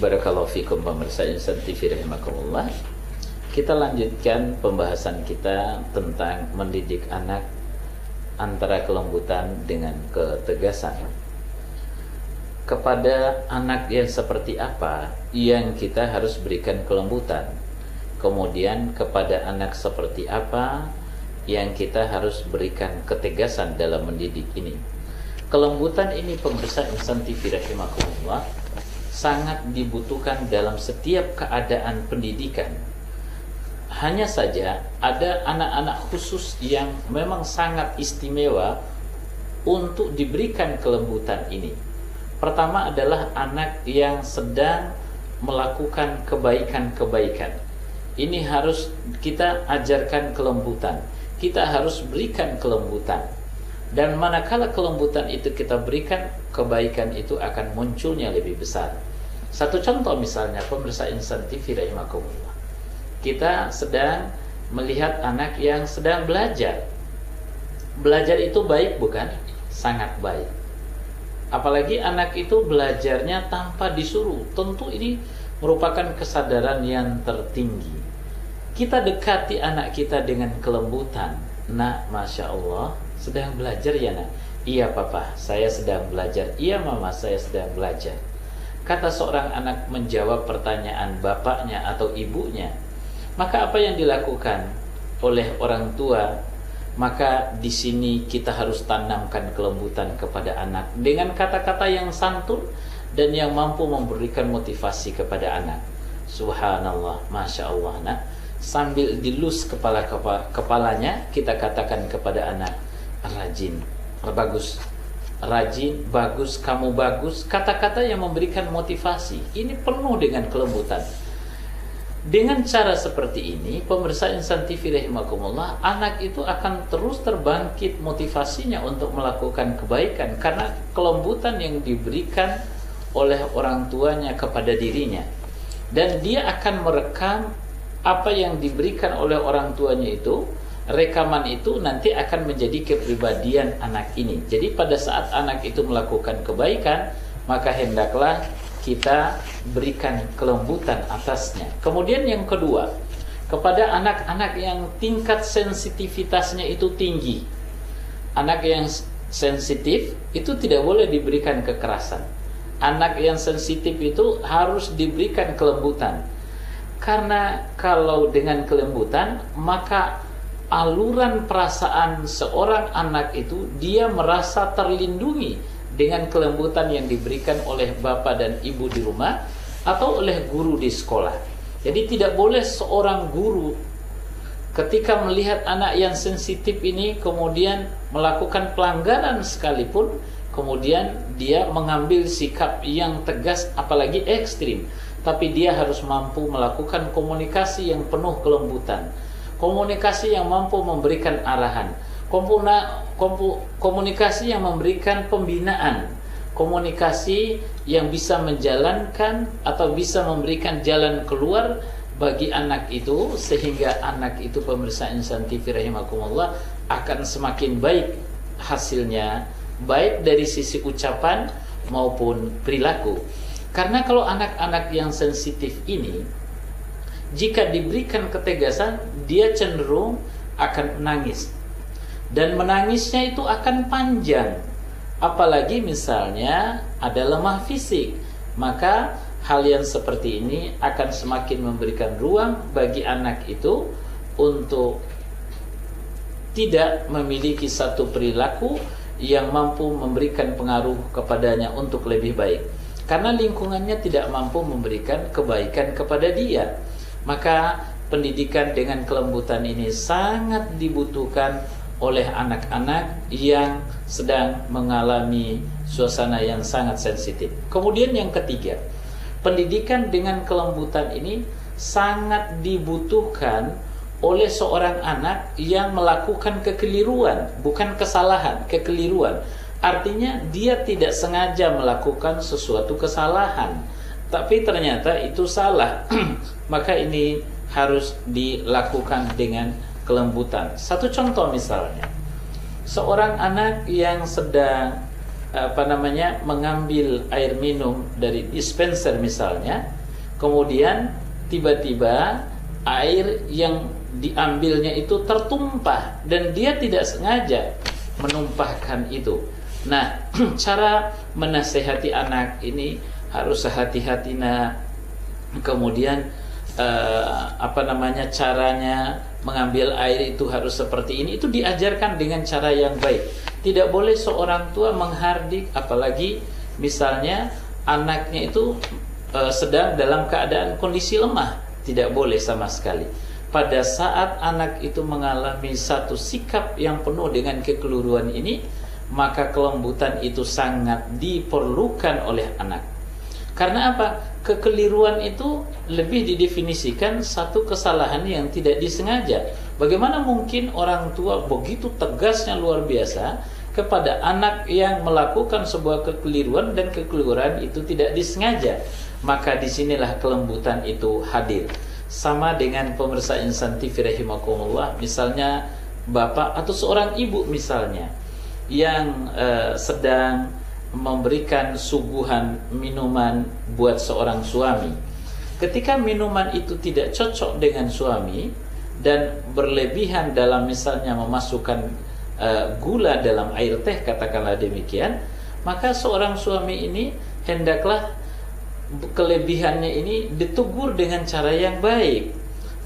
Barakallahu fikum pemirsa Insan TV rahimakumullah. Kita lanjutkan pembahasan kita tentang mendidik anak antara kelembutan dengan ketegasan. Kepada anak yang seperti apa yang kita harus berikan kelembutan, kemudian kepada anak seperti apa yang kita harus berikan ketegasan dalam mendidik ini. Kelembutan ini pemirsa Insan TV rahimakumullah sangat dibutuhkan dalam setiap keadaan pendidikan. Hanya saja ada anak-anak khusus yang memang sangat istimewa untuk diberikan kelembutan ini. Pertama adalah anak yang sedang melakukan kebaikan-kebaikan. Ini harus kita ajarkan kelembutan. Kita harus berikan kelembutan. Dan manakala kelembutan itu kita berikan, kebaikan itu akan munculnya lebih besar. Satu contoh misalnya pemirsa Insan TV rahimakumullah. Kita sedang melihat anak yang sedang belajar. Belajar itu baik bukan? Sangat baik. Apalagi anak itu belajarnya tanpa disuruh. Tentu ini merupakan kesadaran yang tertinggi. Kita dekati anak kita dengan kelembutan. Nak, Masya Allah, sedang belajar ya nak? Iya papa, saya sedang belajar. Iya mama, saya sedang belajar. Kata seorang anak menjawab pertanyaan bapaknya atau ibunya, maka apa yang dilakukan oleh orang tua? Maka di sini kita harus tanamkan kelembutan kepada anak dengan kata-kata yang santun dan yang mampu memberikan motivasi kepada anak. Subhanallah, Masya Allah nak. Sambil dilus kepalanya, kita katakan kepada anak, rajin, bagus, rajin, bagus, kamu bagus. Kata-kata yang memberikan motivasi. Ini penuh dengan kelembutan. Dengan cara seperti ini, pemirsa Insan TV rahimakumullah, anak itu akan terus terbangkit motivasinya untuk melakukan kebaikan karena kelembutan yang diberikan oleh orang tuanya kepada dirinya. Dan dia akan merekam apa yang diberikan oleh orang tuanya itu. Rekaman itu nanti akan menjadi kepribadian anak ini. Jadi pada saat anak itu melakukan kebaikan, maka hendaklah kita berikan kelembutan atasnya. Kemudian yang kedua, kepada anak-anak yang tingkat sensitivitasnya itu tinggi. Anak yang sensitif itu tidak boleh diberikan kekerasan. Anak yang sensitif itu harus diberikan kelembutan. Karena kalau dengan kelembutan, maka aluran perasaan seorang anak itu dia merasa terlindungi dengan kelembutan yang diberikan oleh bapak dan ibu di rumah atau oleh guru di sekolah. Jadi tidak boleh seorang guru ketika melihat anak yang sensitif ini kemudian melakukan pelanggaran sekalipun, kemudian dia mengambil sikap yang tegas apalagi ekstrim. Tapi dia harus mampu melakukan komunikasi yang penuh kelembutan, komunikasi yang mampu memberikan arahan, komunikasi yang memberikan pembinaan, komunikasi yang bisa menjalankan atau bisa memberikan jalan keluar bagi anak itu, sehingga anak itu pemirsa Insan TV rahimakumullah akan semakin baik hasilnya, baik dari sisi ucapan maupun perilaku. Karena kalau anak-anak yang sensitif ini, jika diberikan ketegasan, dia cenderung akan menangis. Dan menangisnya itu akan panjang. Apalagi misalnya ada lemah fisik. Maka hal yang seperti ini akan semakin memberikan ruang bagi anak itu untuk tidak memiliki satu perilaku yang mampu memberikan pengaruh kepadanya untuk lebih baik. Karena lingkungannya tidak mampu memberikan kebaikan kepada dia. Maka pendidikan dengan kelembutan ini sangat dibutuhkan oleh anak-anak yang sedang mengalami suasana yang sangat sensitif. Kemudian yang ketiga, pendidikan dengan kelembutan ini sangat dibutuhkan oleh seorang anak yang melakukan kekeliruan, bukan kesalahan, kekeliruan. Artinya dia tidak sengaja melakukan sesuatu kesalahan, tapi ternyata itu salah. Maka ini harus dilakukan dengan kelembutan. Satu contoh misalnya, seorang anak yang sedang mengambil air minum dari dispenser misalnya, kemudian tiba-tiba air yang diambilnya itu tertumpah dan dia tidak sengaja menumpahkan itu. Nah, cara menasehati anak ini harus hati-hati. Nah, kemudian caranya mengambil air itu harus seperti ini, itu diajarkan dengan cara yang baik. Tidak boleh seorang tua menghardik, apalagi misalnya anaknya itu sedang dalam keadaan kondisi lemah. Tidak boleh sama sekali. Pada saat anak itu mengalami satu sikap yang penuh dengan kekeliruan ini, maka kelembutan itu sangat diperlukan oleh anak. Karena apa? Kekeliruan itu lebih didefinisikan satu kesalahan yang tidak disengaja. Bagaimana mungkin orang tua begitu tegasnya luar biasa kepada anak yang melakukan sebuah kekeliruan dan kekeliruan itu tidak disengaja? Maka disinilah kelembutan itu hadir. Sama dengan pemirsa Insan TV rahimakumullah, misalnya bapak atau seorang ibu misalnya yang sedang memberikan suguhan minuman buat seorang suami. Ketika minuman itu tidak cocok dengan suami dan berlebihan dalam misalnya memasukkan gula dalam air teh, katakanlah demikian, maka seorang suami ini hendaklah kelebihannya ini ditegur dengan cara yang baik.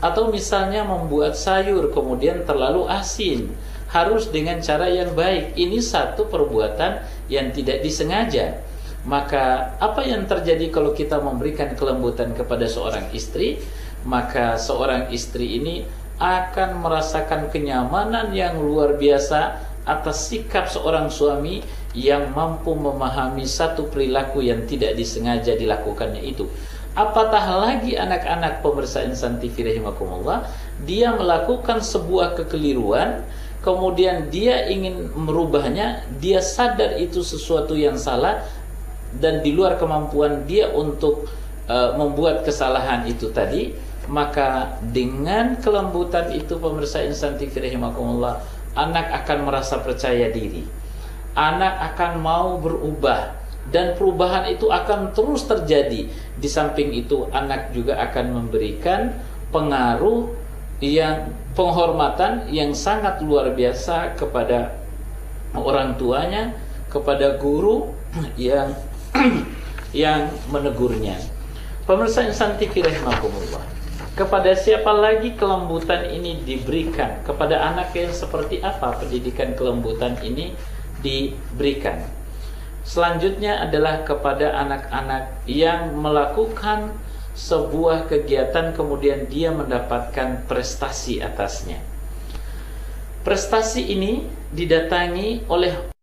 Atau misalnya membuat sayur kemudian terlalu asin, harus dengan cara yang baik. Ini satu perbuatan yang tidak disengaja. Maka apa yang terjadi kalau kita memberikan kelembutan kepada seorang istri? Maka seorang istri ini akan merasakan kenyamanan yang luar biasa atas sikap seorang suami yang mampu memahami satu perilaku yang tidak disengaja dilakukannya itu. Apatah lagi anak-anak pemirsa Insan TV rahimakumullah, dia melakukan sebuah kekeliruan, kemudian dia ingin merubahnya, dia sadar itu sesuatu yang salah dan di luar kemampuan dia untuk membuat kesalahan itu tadi, maka dengan kelembutan itu pemirsa Insan TV rahimakumullah, anak akan merasa percaya diri, anak akan mau berubah, dan perubahan itu akan terus terjadi. Di samping itu anak juga akan memberikan pengaruh yang penghormatan yang sangat luar biasa kepada orang tuanya, kepada guru yang yang menegurnya. Pemirsa Insan TV rahimakumullah, kepada siapa lagi kelembutan ini diberikan? Kepada anak yang seperti apa pendidikan kelembutan ini diberikan? Selanjutnya adalah kepada anak-anak yang melakukan sebuah kegiatan kemudian dia mendapatkan prestasi atasnya. Prestasi ini didatangi oleh